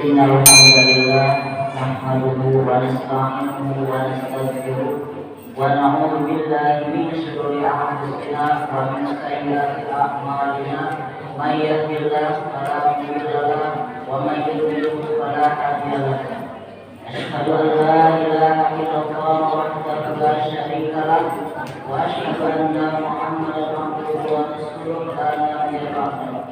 Innal hamdalillah nahmaduhu wa nasta'inuhu wa nastaghfiruh wa na'udzu billahi min shururi anfusina wa min sayyiati a'malina. May yahdihillahu fala mudilla lahu wa may yudlil fala hadiya lahu. Asyhadu an la ilaha illallah wahdahu la syarika lahu wa asyhadu anna Muhammadan abduhu wa rasuluh la nabiyya ba'dahu.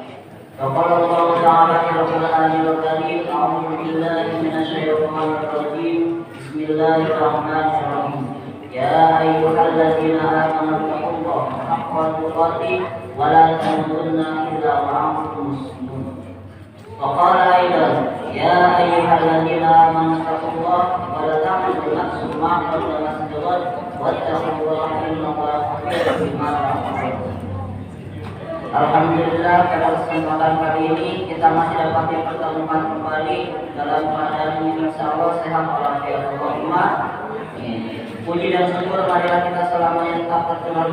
فقال الله تعالى في القرآن الكريم أعوذ بالله من الشيطان الرجيم بسم الله الرحمن الرحيم يا أيها الذين آمنوا اتقوا الله حق تقاته ولا تموتن إلا وأنتم مسلمون. وقال أيضا يا أيها الذين آمنوا اتقوا الله ولا تعملوا نفس ما قدمت لغد واتقوا الله إن الله خبير بما تعملون. Alhamdulillah, pada kesempatan kali ini kita masih dapat dipertemukan kembali dalam keadaan insya Allah sehat walafiat wa'imah. Puji dan syukur marilah kita selamanya tetap tercurah.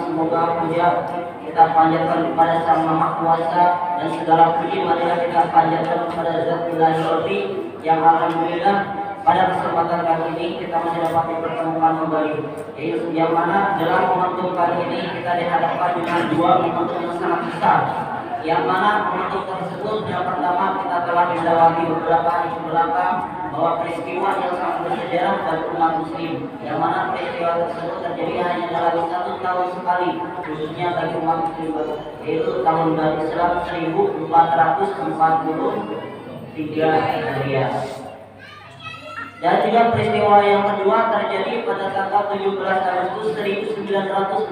Semoga puja kita panjatkan kepada Sang Maha Kuasa dan segala puji marilah kita panjatkan kepada Zat Ilahi Rabbi yang alhamdulillah pada kesempatan kali ini kita masih dapat dipertemukan kembali, yaitu yang mana dalam momentum kali ini kita dihadapkan dengan dua momentum yang sangat besar. Yang mana momentum tersebut yang pertama kita telah melewati beberapa hari belakang bahwa peristiwa yang sangat bersejarah bagi umat muslim, yang mana peristiwa tersebut terjadi hanya dalam 1 tahun sekali, khususnya bagi umat muslim, yaitu tahun baru Islam 1443 Hijriah. Dan juga peristiwa yang kedua terjadi pada tanggal 17 Agustus 1945.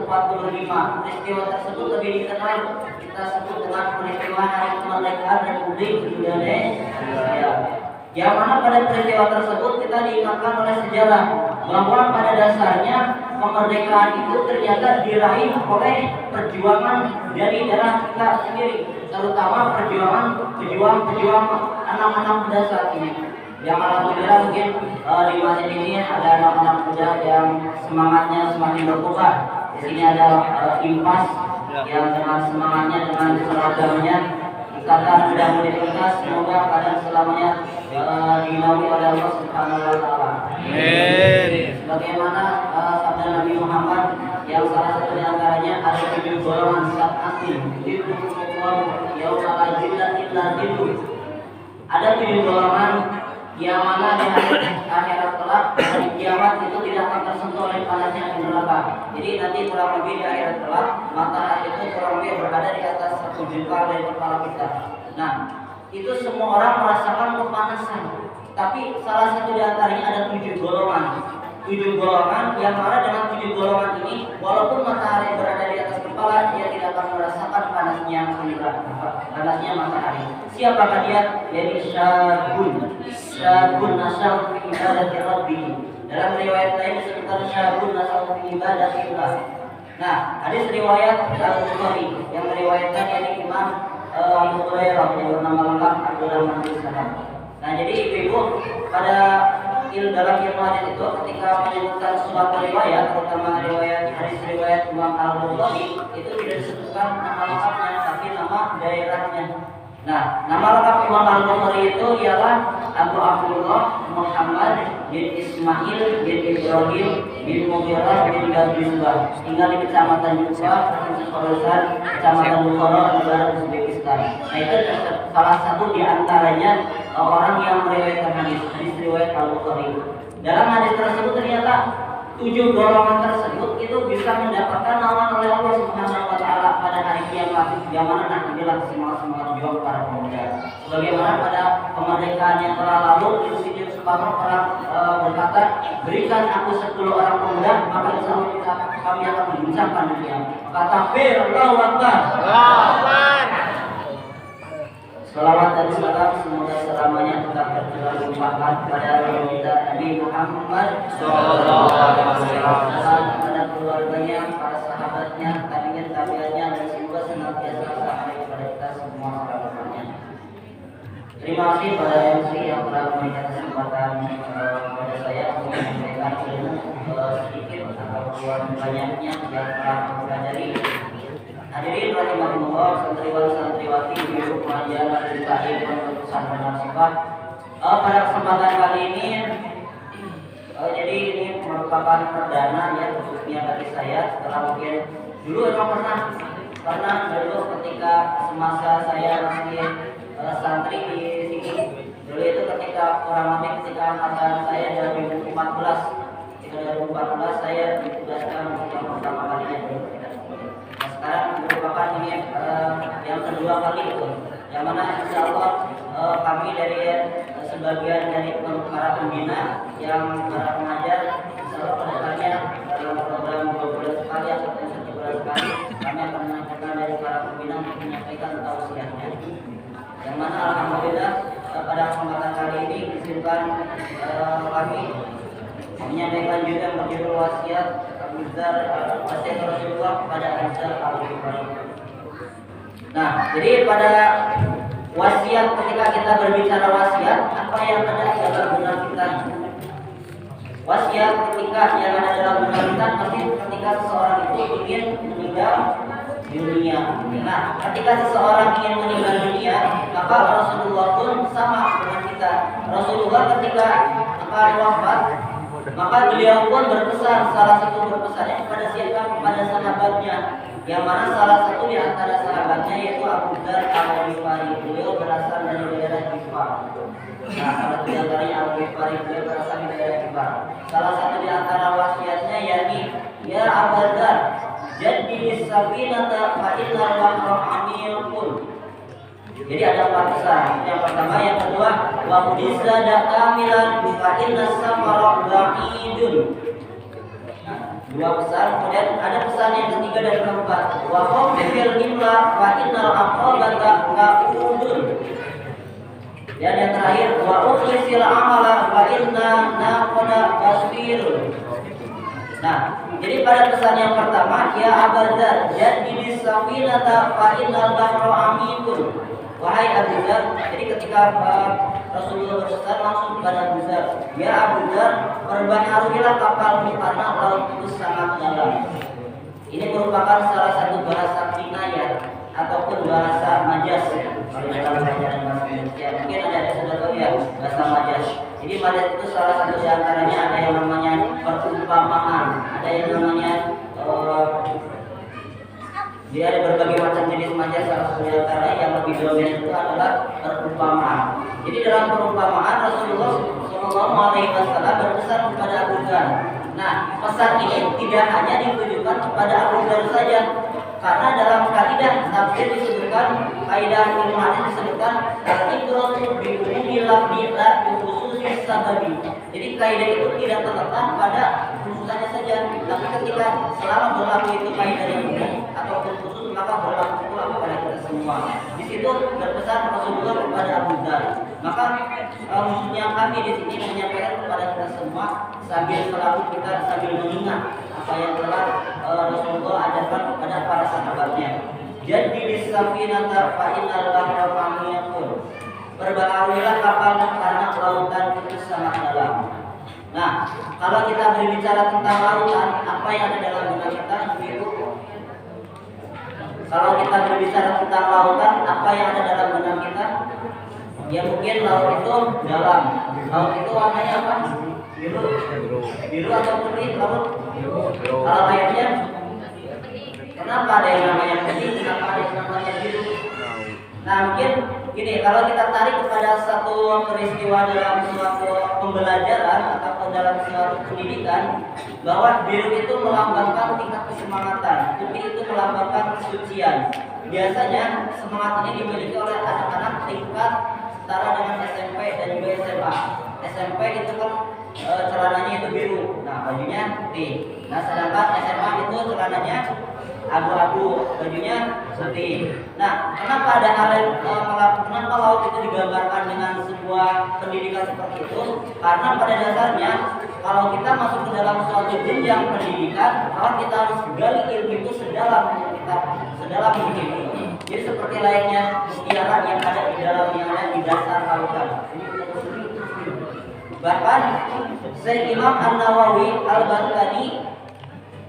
Peristiwa tersebut lebih dikenal kita sebut dengan peristiwa Hari Kemerdekaan Republik Indonesia. Yang mana pada peristiwa tersebut kita diingatkan oleh sejarah bahwa pada dasarnya kemerdekaan itu ternyata diraih oleh perjuangan dari daerah kita sendiri, terutama pejuang anak-anak muda saat ini. Yang alhamdulillah mungkin di masjid ini ada anak-anak muda yang semangatnya semakin berkobar. Di sini ada Impas yang dengan semangatnya, dengan seragamnya ikatan muda universitas, semoga kalian selamanya dinaungi oleh Allah Subhanahu wa taala. Amin. Sebagaimana sabda Nabi Muhammad yang salah satu di antaranya ada 7 golongan saat asli. Ada 7 golongan yang mana di akhirat kelak hari kiamat itu tidak akan tersentuh oleh panasnya neraka. Jadi nanti kurang lebih di akhirat kelak matahari itu kurang lebih berada di atas 1 jengkal dari kepala kita. Nah, itu semua orang merasakan kepanasan. Tapi salah satu di antaranya ada 7 golongan. 7 golongan yang mana dengan 7 golongan ini walaupun matahari berada di atas kepala dia tidak akan merasakan panasnya matahari. Siapakah dia? Yaitu syabun nasal fi ibadati rabbih. Dalam riwayat lain disebutkan syabun nasal fi ibadatillah. Nah, hadis riwayat Al-Bukhari yang meriwayatkan dari Imam Abu Hurairah yang bernama lengkap Abdurrahman bin Sahab. Nah, jadi ibu-ibu pada dalam ilmu hadis itu ketika menyebutkan suatu riwayat, terutama hadis riwayat Imam Al-Bukhari, itu tidak disebutkan nama lengkapnya, tapi nama daerahnya. Nah, nama lengkap Imam Al-Bukhari itu ialah Abu Abdullah Muhammad bin Ismail bin Ibrahim bin Mughirah bin Gadisbah, tinggal di Kecamatan Jubah, Provinsi Khorasan, Kecamatan Bukhara, negara Uzbekistan. Nah, itu salah satu di antaranya orang yang meriwayatkan hadis riwayat Al-Bukhari. Dalam hadis tersebut ternyata 7 golongan tersebut itu bisa mendapatkan naungan oleh Allah Subhanahu wa taala pada hari kiamat. Yang mana nanti inilah semangat juang para pemuda. Sebagaimana pada kemerdekaan yang telah lalu Insinyur Soekarno pernah berkata, berikan aku 10 orang pemuda, maka insya Allah kami akan membincangkan dunia. Kata Allahu Akbar. Salawat dan salam semoga selamanya tetap tercurah pada Nabi Muhammad sallallahu alaihi wasallam, kepada keluarganya, para sahabatnya, tabi'in-tabi'annya, dan semoga senantiasa sampai kepada kita semua selama-lamanya. Terima kasih pada MC yang telah memberikan kesempatan kepada saya untuk menyampaikan ilmu sedikit atau banyaknya yang telah aku pelajari. Hadirin rahimahullah, santriwan santriwati, ibu pengajian Majelis Taklim Pondok Pesantren Al-Sifah Pada kesempatan kali ini, jadi ini merupakan perdana ya khususnya bagi saya. Setelah mungkin dulu emang pernah dulu ketika semasa saya masih santri di sini. Dulu itu ketika kurang lebih ketika angkatan saya 2014. Ketika 2014 saya ditugaskan untuk yang pertama kalinya dulu. Nah, sekarang merupakan ini yang kedua kali itu. Yang mana insya Allah kami dari sebagian dari para pembina yang para pengajar insya Allah kedepannya dalam program 2 bulan sekali ataupun 1 bulan sekali kami akan menyampaikan dari para pembina untuk menyampaikan tausiahnya. Yang mana alhamdulillah pada kesempatan kali ini izinkan kami menyampaikan juga yang berjudul wasiat Abuzar wasiat Rasulullah kepada Abuzar Al-Ghifari. Nah, jadi pada wasiat, ketika kita berbicara wasiat, apa yang ada dalam benak kita? Wasiat ketika yang ada dalam benak kita pasti ketika seseorang itu ingin meninggal dunia. Nah, ketika seseorang ingin meninggal dunia, maka Rasulullah pun sama dengan kita. Rasulullah ketika akan wafat, maka beliau pun berpesan, salah satu berpesannya kepada siapa? Kepada sahabatnya, yang mana salah satu di antara sahabatnya yaitu Abu Dzar Al-Ghifari. Beliau berasal dari daerah Ghifar. Nah, salah satu di antaranya Al-Ghifari, beliau berasal dari daerah Ghifar. Salah satu di antara wasiatnya yakni, ya Abu Dzar, jadi safinata fa innal bahra amilun. Jadi ada 4 pesan. Yang pertama, yang kedua, wa qudizada kamilan fa innas samara ba'idun. 2 pesan. Kemudian ada pesan yang ketiga dan keempat, wa qafil imla fa innal aqabata qa'udun. Dan yang terakhir, wa ukhlisil amala fa inna naqada basirun. Nah, jadi pada pesan yang pertama, ya Abu Dzar, jadi safinata fa innal bahra amilun. Wahai Abu Dzar, jadi ketika Rasulullah berpesan langsung kepada Abu Dzar, ya Abu Dzar, perbaharuilah kapalmu karena laut itu sangat dalam. Ini merupakan salah satu bahasa kinayah ataupun bahasa majas. Kalau dalam pelajaran bahasa Indonesia mungkin ada yang sudah tahu ya bahasa majas. Jadi majas itu salah satu di antaranya ada yang namanya perumpamaan, ada yang namanya jadi ada berbagai macam jenis majas. Salah satu di antara yang lebih dominan itu adalah perumpamaan. Jadi dalam perumpamaan Rasulullah SAW berpesan kepada Abu Dzar. Nah, pesan ini tidak hanya ditujukan kepada Abu Dzar saja, karena dalam kaidah tafsir disebutkan, kaidah ilmu hadis disebutkan al-ibratu bi umumil lafzi la bi khususis sababi. Jadi kaidah itu tidak terletak pada khususannya saja, tapi ketika selama berlaku itu kaidah yang umum ataupun khusus, maka berlaku pula kepada kita semua. Di situ berpesan Rasulullah kepada Abu Dzar. Maka maksudnya kami di sini menyampaikan kepada kita semua sambil mengingat apa yang telah Rasulullah ajarkan kepada para sahabatnya. Jadi disafinata fa innal bahra famiyun. Perbaharuilah kapalmu karena lautan itu sangat dalam. Nah, kalau kita berbicara tentang lautan, apa yang ada dalam benak kita? Kalau kita berbicara tentang lautan, apa yang ada dalam benak kita? Ya mungkin laut itu dalam. Laut itu warnanya apa? Biru atau putih laut? Kalau airnya, kenapa ada yang namanya putih? Kenapa ada yang namanya biru? Nah mungkin gini, kalau kita tarik kepada satu peristiwa dalam suatu pembelajaran ataupun dalam suatu pendidikan, bahwa biru itu melambangkan tingkat kesemangatan, putih itu melambangkan kesucian. Biasanya semangat ini dimiliki oleh anak-anak tingkat setara dengan SMP dan juga SMA. SMP itu kan celananya itu biru, nah bajunya putih. Nah sedangkan SMA itu celananya abu-abu, bajunya putih. Nah, kenapa kenapa laut itu digambarkan dengan sebuah pendidikan seperti itu? Karena pada dasarnya kalau kita masuk ke dalam suatu jenjang pendidikan, maka kita harus gali ilmu itu sedalam ilmu itu. Jadi seperti layaknya mutiara yang ada di dalam di dasar lautan. Bahkan Syekh Imam An-Nawawi Al-Baghdadi,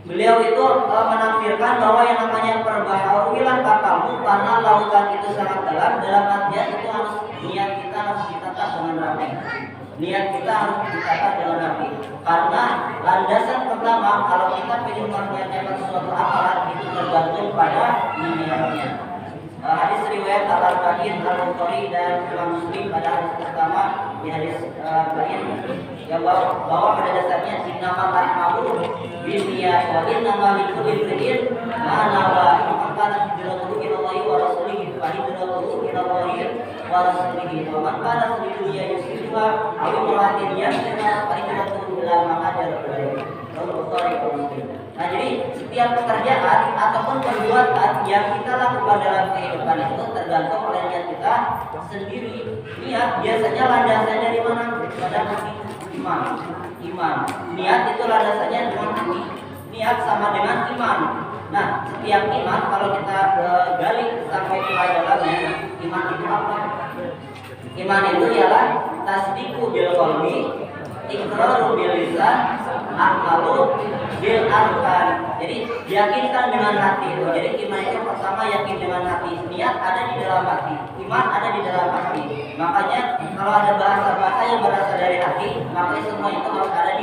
beliau itu menafsirkan bahwa yang namanya perbaharuilah kapalmu karena lautan itu sangat dalam artian itu harus niat kita harus ditata dengan rapi. Niat kita harus ditata dengan rapi. Karena landasan pertama kalau kita ingin mengerjakan suatu amalan itu tergantung pada niatnya. Hadis riwayat Al-Arba'in, Al-Bukhari dan Imam Muslim pada hadis pertama di hadis Al-Arba'in yang bahwa pada dasarnya innamal a'malu binniyat wa innamal likulli imrin ma nawa. Man kana hijratuhu ila Allah wa rasulihi fa hijratuhu ila Allah wa rasulihi wa man kana fi dunya yusibuha aw imra'atin yasna fa hijratuhu ila ma hajara ilaihi. Nah, jadi setiap pekerjaan ataupun perbuatan yang kita lakukan dalam kehidupan itu tergantung oleh niat kita sendiri. Niat biasanya landasannya di mana? Pada hati. Iman. Niat itu landasannya dengan hati. Niat sama dengan iman. Nah, setiap iman kalau kita gali sampai ke dalamnya, iman itu apa? Iman itu ialah tasdiqu bil qalbi, iqraru bil lisan, amalu bil arkan. Jadi yakinkan dengan hati itu. Jadi iman itu pertama yakin dengan hati. Niat ada di dalam hati, iman ada di dalam hati. Makanya kalau ada bahasa-bahasa yang berasal dari hati, maka semua itu harus ada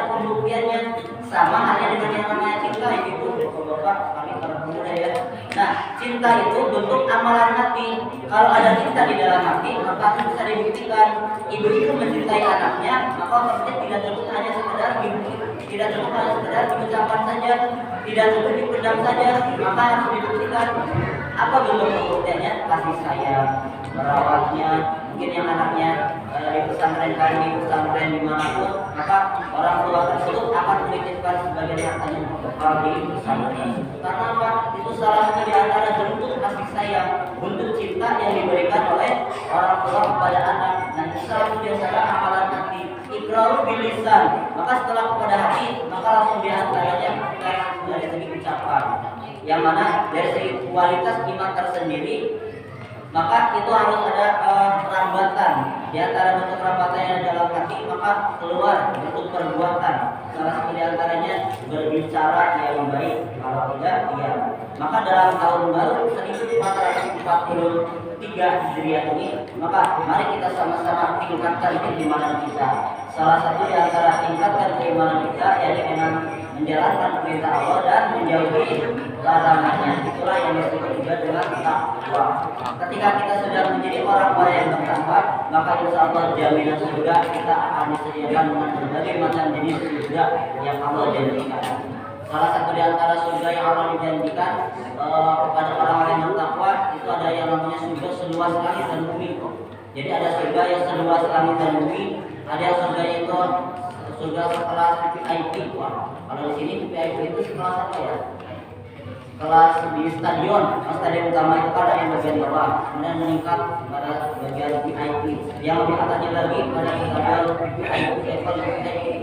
pembuktiannya. Sama halnya dengan yang namanya cinta itu, Bapak kami para pemuda ya. Nah, cinta itu bentuk amalan hati. Kalau ada cinta di dalam hati, maka itu bisa dibuktikan. Ibu itu mencintai anaknya, maka otomatis tidak cukup hanya sekedar tidak cukup hanya sekedar diucapkan saja, tidak cukup dipendam saja, maka harus dibuktikan. Apa bentuk pembuktiannya? Kasih sayang, merawatnya, mungkin yang anaknya di pesantren dimanapun, maka orang tua tersebut akan menitipkan sebagian hartanya untuk di pesantren. Karena apa? Itu salah satu di antara bentuk kasih sayang, bentuk cinta yang diberikan oleh orang tua kepada anak. Dan itu salah satu di antara amalan hati. Iqraru bil lisan, maka setelah kepada hati, maka langsung di antaranya dari segi ucapan. Yang mana dari segi kualitas iman tersendiri, maka itu harus ada rambatan. Di antara bentuk rambatan yang ada dalam hati, maka keluar bentuk perbuatan. Salah satu di antaranya berbicara yang baik, kalau tidak diam. Maka dalam tahun baru 1443 Hijriah ini, maka mari kita sama-sama tingkatkan keimanan kita. Salah satu di antara tingkatkan keimanan kita yaitu dengan menjalankan perintah Allah dan menjauhi larangannya. Itulah yang disebut juga dengan takwa. Ketika kita sudah menjadi orang-orang yang bertakwa, maka insya Allah jaminan surga kita akan disediakan dengan berbagai macam jenis surga yang Allah janjikan. Salah satu di antara surga yang Allah dijanjikan kepada orang-orang yang bertakwa itu ada yang namanya surga seluas langit dan bumi. Jadi ada surga yang seluas langit dan bumi, ada yang surga itu surga sekelas VIP. Kalau di sini VIP itu sekelas apa ya? Kelas di stadion utama itu ada yang bagian bawah, kemudian meningkat pada bagian VIP. Yang lebih atasnya lagi pada stadion VIP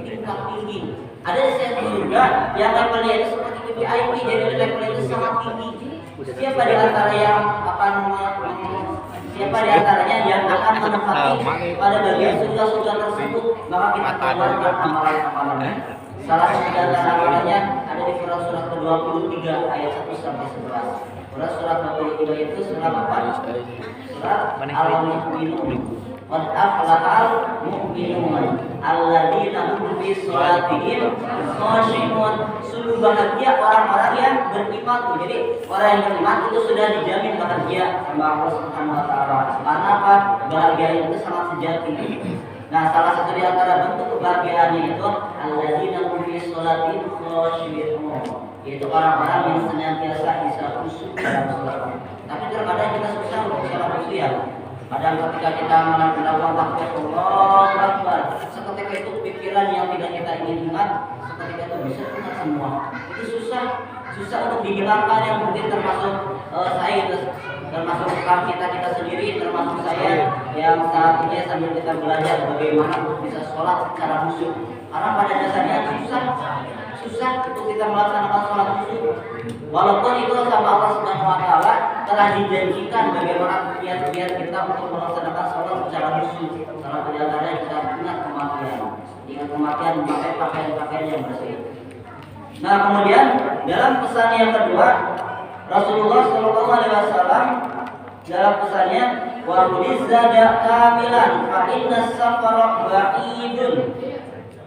tingkat tinggi. Ada satu surga yang levelnya itu seperti VIP, jadi levelnya itu sangat tinggi. Siapa di antara yang akan siapa di antaranya yang akan menempati pada bagian surga-surga tersebut, maka kita keluarkan amalan-amalannya. Salah satu di antara amalannya ada di surat ke-23 ayat 1 sampai 11. Surat 23 itu surat apa? Surat Al-Mu'minun. Qad aflahal mu'minun alladzina hum fi sholatihim khashi'un. Sungguh bahagia orang-orang yang beriman. Jadi orang yang beriman itu sudah dijamin bahagia sama Allah Subhanahu wa taala. Karena apa? Bahagia itu sangat sejati. Nah, salah satu di antara bentuk kebahagiaannya itu alladzina hum fi sholatihim khashi'un. Yaitu orang-orang yang senantiasa bisa khusyuk dalam salat. Tapi terkadang kita susah untuk salat khusyuk ya. Kadang ketika kita melakukan takbir Allahu Akbar, seketika itu pikiran yang tidak kita inginkan, seketika itu bisa keluar semua. Itu susah untuk dihilangkan, yang mungkin termasuk saya, termasuk kita sendiri, termasuk saya yang saat ini sambil kita belajar bagaimana untuk bisa sholat secara khusyuk. Karena pada dasarnya susah untuk kita melaksanakan sholat khusyuk. Walaupun itu sama Allah Subhanahu wa taala telah dijanjikan bagaimana kiat-kiat kita untuk melaksanakan sholat secara khusyuk. Salah satu di antaranya kita ingat kematian. Ingat kematian memakai pakaian-pakaian yang bersih. Nah, kemudian dalam pesan yang kedua, Rasulullah SAW dalam pesannya wa zada kamilan fa inna safara ba'idun.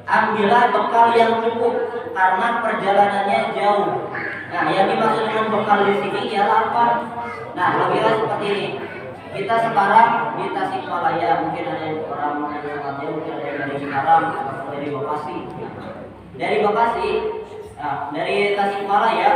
Ambillah bekal yang cukup karena perjalanannya jauh. Nah, yang dimaksud dengan bekal di sini ialah apa? Nah, logika seperti ini. Kita sekarang di Tasikmalaya, mungkin ada orang yang sangat jauh, mungkin ada yang dari Cikarang atau dari Bekasi. Dari Bekasi, nah, dari Tasikmalaya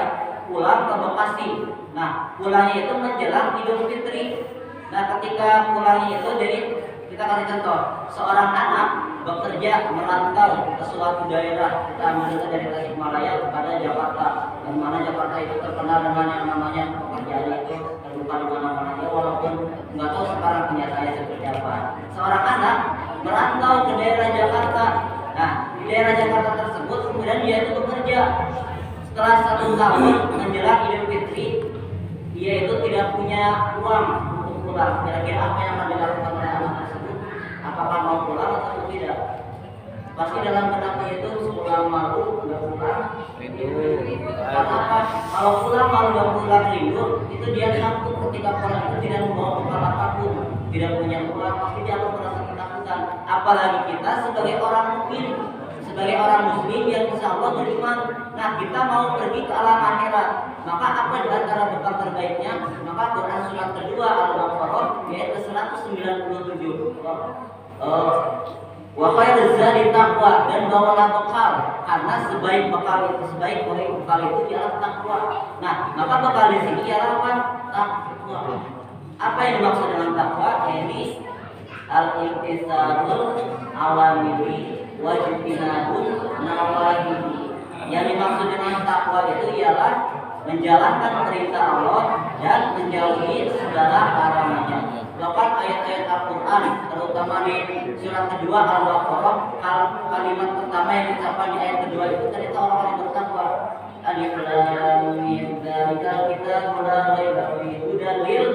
pulang ke Bekasi. Nah, pulangnya itu menjelang Idul Fitri. Nah, ketika pulangnya itu, jadi kita kasih contoh, seorang anak bekerja merantau ke suatu daerah, kita ambil dari Tasikmalaya kepada Jakarta, dan mana Jakarta itu terkenal dengan yang namanya pekerjaan itu terbuka di mana-mana, walaupun nggak tahu sekarang kenyataannya seperti apa. Seorang anak merantau ke daerah Jakarta. Nah, di daerah Jakarta tersebut kemudian dia itu bekerja. Setelah 1 tahun menjelang Idul Fitri, dia itu tidak punya uang untuk pulang. Kira-kira apa yang akan dilakukan oleh anak tersebut? Apakah mau pulang atau tidak? Pasti dalam benaknya itu pulang malu, nggak pulang. Karena apa? Kalau pulang malu nggak pulang rindu, itu dia takut ketika pulang itu tidak membawa bekal apapun, tidak punya uang, pasti dia akan merasa ketakutan. Apalagi kita sebagai orang mukmin, sebagai orang muslim yang insya Allah beriman. Nah, kita mau pergi ke alam akhirat, maka apa di antara bekal terbaiknya? Maka Quran surat kedua Al-Baqarah ayat 197. Wa khairu zadi taqwa, dan bawalah bekal, karena sebaik bekal itu, sebaik bekal itu ialah takwa. Nah, maka bekal di sini ialah apa? Takwa. Apa yang dimaksud dengan takwa? Ini al-imtisalul awamiri wa ijtinabun nawahihi. Yang dimaksud dengan takwa itu ialah menjalankan perintah Allah dan menjauhi segala larangannya. Bahkan ayat-ayat Al-Quran, terutama di surat kedua Al-Baqarah, kalimat pertama yang diucapkan di ayat kedua itu ternyata orang-orang yang bertakwa. Alif lam mim dzalikal kitabul la raiba fihi hudan lil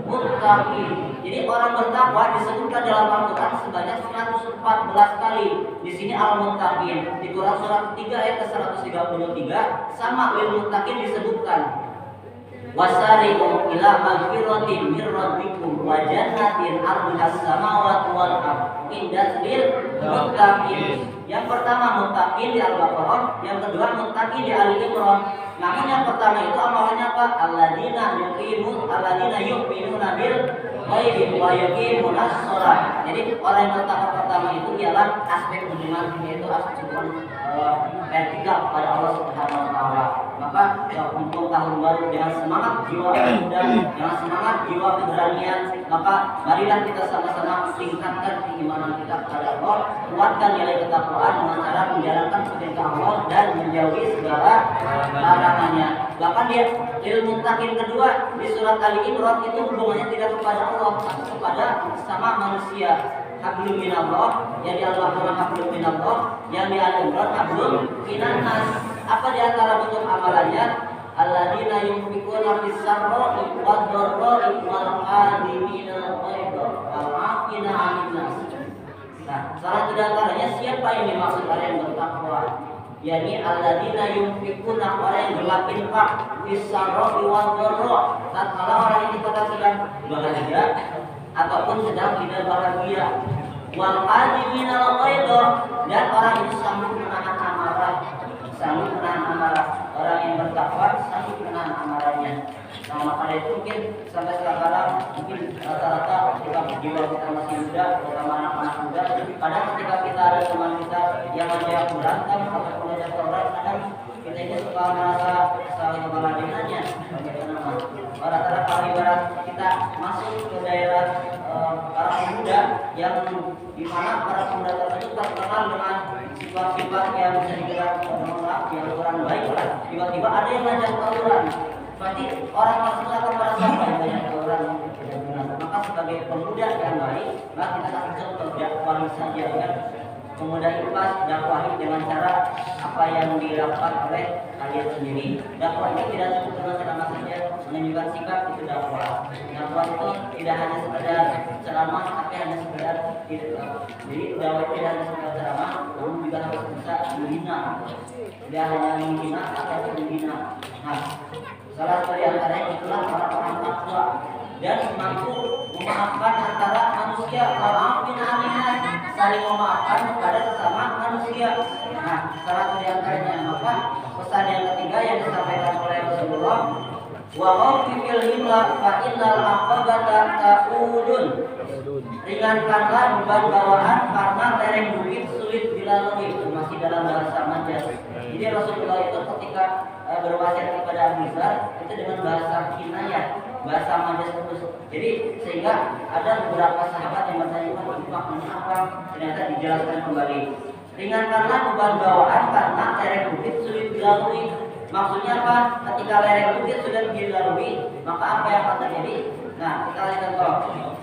muttaqin. Jadi orang bertakwa disebutkan dalam Al-Quran sebanyak 114 kali. Di sini Al-Muttaqin, di Quran surat 3 ayat ke-133 sama lil muttaqin disebutkan. Wasari'u ila magfiratin mir rabbikum wa jannatin 'arduhas samawati wal ardh lil muttaqin. Yang pertama muttaqin di Al-Baqarah, yang kedua muttaqin di Ali Imran. Namun yang pertama itu amalannya apa? Alladzina yu'minuna bil ghaibi wa yuqimunas shalah. Jadi orang yang bertakwa pertama itu ialah aspek hubungan, yaitu aspek vertikal pada Allah Subhanahu wa taala. Maka untuk tahun baru dengan semangat jiwa muda, dengan semangat jiwa keberanian, maka marilah kita sama-sama tingkatkan keimanan kita kepada Allah, kuatkan nilai ketakwaan dengan cara menjalankan perintah Allah dan menjauhi segala larangannya. Bahkan dia ilmu muttaqin kedua di surat Ali Imran itu hubungannya tidak kepada Allah, tapi kepada sama manusia. Hablum minallah, yang di Al-Baqarah hablum minallah, yang di Al-Imran hablum minannas. Apa di antara bentuk amalannya? Alladzina yunfiquna fis sarra'i wad dharra'i wal qadimina al-ghaidha wal 'afina 'anil nas. Nah, salah satu antaranya siapa yang dimaksud orang yang bertakwa? yakni alladzina yunfiquna, orang yang berlaku fis sarra'i wad dharra. Tatkala orang itu sedang bahagia ataupun sedang tidak bahagia. Wal qadimina al-ghaidha, dan orang itu sanggup menahan amarah. Sanggup menahan amarah. Orang yang bertakwa sanggup menahan amarahnya. Nah, maka itu mungkin sampai sekarang mungkin rata-rata kita jiwa kita masih muda, terutama anak-anak muda. Kadang ketika kita ada teman kita yang ngajak berantem ataupun ngajak tawuran, kadang kita ini suka merasa saling kepala-dinanya. Bagaimana? Rata-rata kalau ibarat kita masuk ke daerah para pemuda yang di mana para pemuda tersebut terkenal dengan sifat-sifat yang bisa dibilang yang kurang baik lah. Tiba-tiba ada yang ngajak tawuran. Berarti orang tersebut akan merasa banyak orang. Maka sebagai pemuda yang baik, maka kita kasih contoh dakwahi saja kan. Pemuda ikhlas dakwahi dengan cara apa yang dilakukan oleh kalian sendiri. Dakwah ini tidak cukup dengan ceramah saja, menunjukkan sikap itu dakwah. Dakwah itu tidak hanya sekedar ceramah, tapi hanya sekedar jadi dakwah tidak hanya sekedar ceramah, namun juga harus bisa membina. Tidak hanya membina, tapi harus membina. Nah, salah satu di antaranya itulah orang-orang takwa. dan mampu memaafkan antara manusia. Maafin aminah, saling memaafkan kepada sesama manusia. Nah, salah satu di antaranya maka pesan yang ketiga yang disampaikan oleh Rasulullah, wa khafifil himla fa innal aqabata ta'udun. Ringankanlah beban bawaan karena lereng bukit sulit dilalui. Masih dalam bahasa Majas. Jadi Rasulullah itu ketika berwasiat kepada Abu Dzar itu dengan bahasa kinayah, bahasa Majas terus. Jadi sehingga ada beberapa sahabat yang bertanya, maksudnya apa? Ternyata dijelaskan kembali. Ringankanlah beban bawaan karena lereng bukit sulit dilalui. Maksudnya apa? Ketika lereng bukit sudah dilalui, maka apa yang akan terjadi? Nah, kita lihat contoh.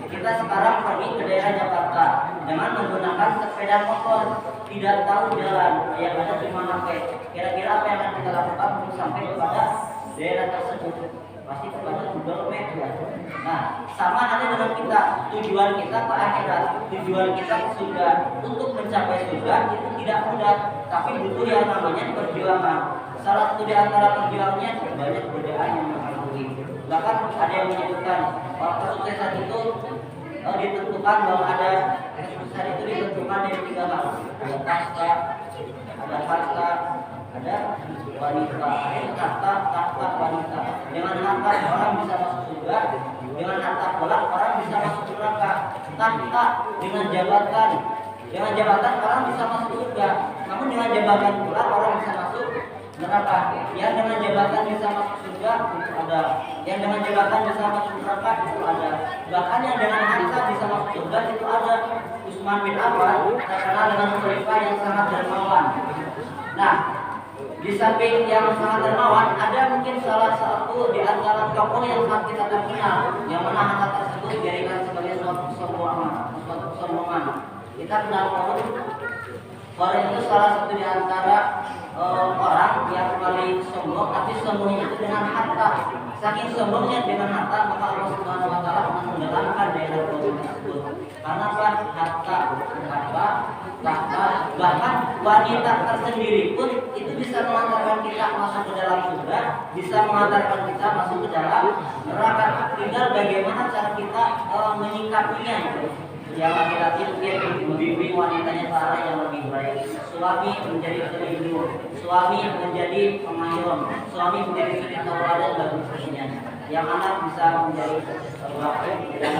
Kita sekarang pergi ke daerah Jakarta dengan menggunakan sepeda motor, tidak tahu jalan yang ada di mana. Kira-kira apa yang akan kita lakukan untuk sampai kepada daerah tersebut? Pasti kepada Google Map ya. Nah, sama halnya dengan kita, tujuan kita ke akhirat, tujuan kita ke surga. Untuk mencapai surga itu tidak mudah, tapi butuh yang namanya perjuangan. Salah satu di antara perjuangannya banyak godaan yang menghantui. Bahkan ada yang menyebutkan bahwa kesuksesan itu ditentukan bahwa ada kesuksesan itu ditentukan dari 3 hal. Ada tahta, ada harta, ada wanita. Tahta wanita. Dengan harta orang bisa masuk surga, dengan harta pula orang bisa masuk neraka. Tahta dengan jabatan orang bisa masuk surga. Namun dengan jabatan pula orang bisa masuk neraka. Yang dengan jabatan bisa masuk surga itu ada, yang dengan jabatan bisa masuk neraka itu ada, bahkan yang dengan harta bisa masuk surga itu ada. Utsman bin Affan terkenal dengan khalifah yang sangat dermawan. Nah, di samping yang sangat dermawan, ada mungkin salah satu di antara tokoh yang sangat kita terkenal, yang mana harta tersebut dijadikan sebagai suatu kesombongan. Kita kenal Korun itu salah satu di antara orang yang paling sombong, tapi sombongnya itu dengan harta. Saking sombongnya dengan harta, maka Allah Subhanahu wa taala menenggelamkan daerah Korun tersebut. Karena apa? Harta, tahta, bahkan wanita tersendiri pun itu bisa mengantarkan kita masuk ke dalam surga, bisa mengantarkan kita masuk ke dalam neraka. Tinggal bagaimana cara kita menyikapinya itu. Yang laki-laki mungkin membimbing wanitanya ke arah yang lebih baik. Suami menjadi pelindung, suami menjadi pengayom, suami menjadi suri tauladan bagi istrinya. Yang anak bisa menjadi wakil dan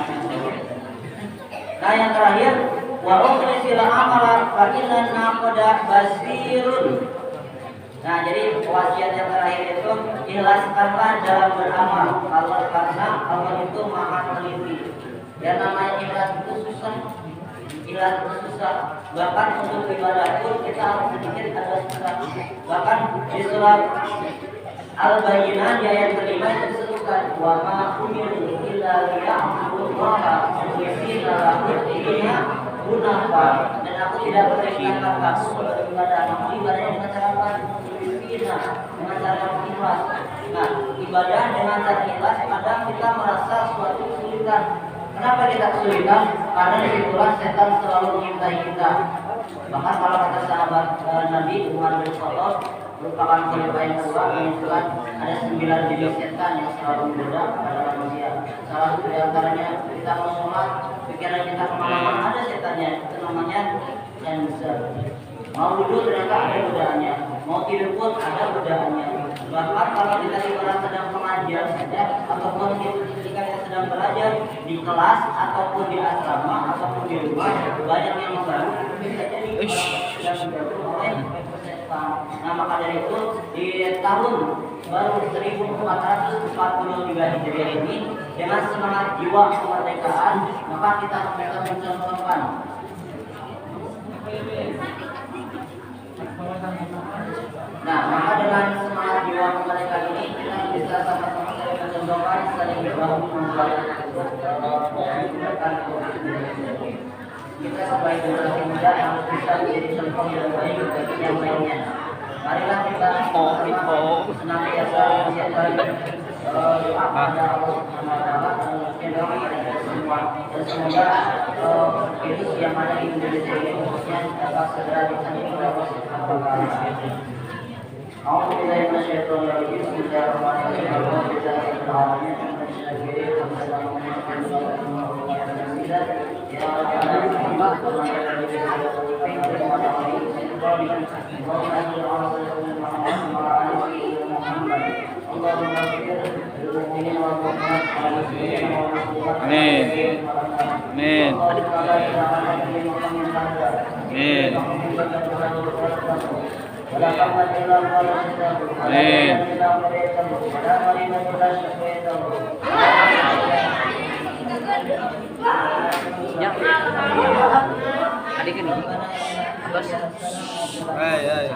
Nah, yang terakhir, wa ukhlisila amala fa inna naqada basirun. Nah, jadi wasiat yang terakhir itu ikhlaskanlah dalam beramal. Karena Allah itu Maha teliti. Dan namanya ikhlas itu susah. Ikhlas itu susah. Bahkan untuk ibadah pun kita harus sedikit ada susah. Bahkan di surat Al-Bayyinah ayat kelima itu disebutkan wa ma umiru illa liya'budullaha mukhlishina lahu-d-dina hunafa. Dan aku tidak perintahkan kamu untuk beribadah, namun ibadahnya dengan cara apa? Dengan cara ikhlas. Nah, ibadah dengan cara ikhlas kadang kita merasa suatu kesulitan. Kenapa kita kesulitan? Karena disitulah setan selalu mengintai kita. Bahkan kalau kata sahabat Nabi Umar bin Khattab, merupakan khalifah yang kedua, menunjukkan ada 9 jenis setan yang selalu menggoda pada manusia. Salah satu di antaranya kita mau sholat, pikiran kita kemana-mana ada setannya. Itu namanya cancer. Mau wudhu ternyata ada godaannya, mau tidur pun ada godaannya. Bahkan kalau kita sedang pengajian saja, ataupun ketika kita sedang belajar di kelas ataupun di asrama ataupun di rumah, banyak yang mengganggu, bisa jadi sedang diganggu oleh setan. Nah, maka dari itu di tahun baru 1443 Hijriah ini, dengan semangat jiwa kemerdekaan, maka kita akan mencontohkan. Nah, maka dengan semangat jiwa kemerdekaan ini kita bisa sama-sama saling mencontohkan, saling berbahu membuat kita sebagai generasi muda harus bisa menjadi contoh yang baik bagi yang lainnya. Marilah kita senantiasa menjadi doa pada Allah Subhanahu wa taala dan semua, dan semoga virus yang ada di Indonesia ini khususnya dapat segera ditangani oleh Allah Subhanahu wa taala. A'udzu billahi minasyaitonir rajim. Bismillahirrahmanirrahim. Amin. Amin. Amin. Amin. Ya. Adik ini. Bos. Ay.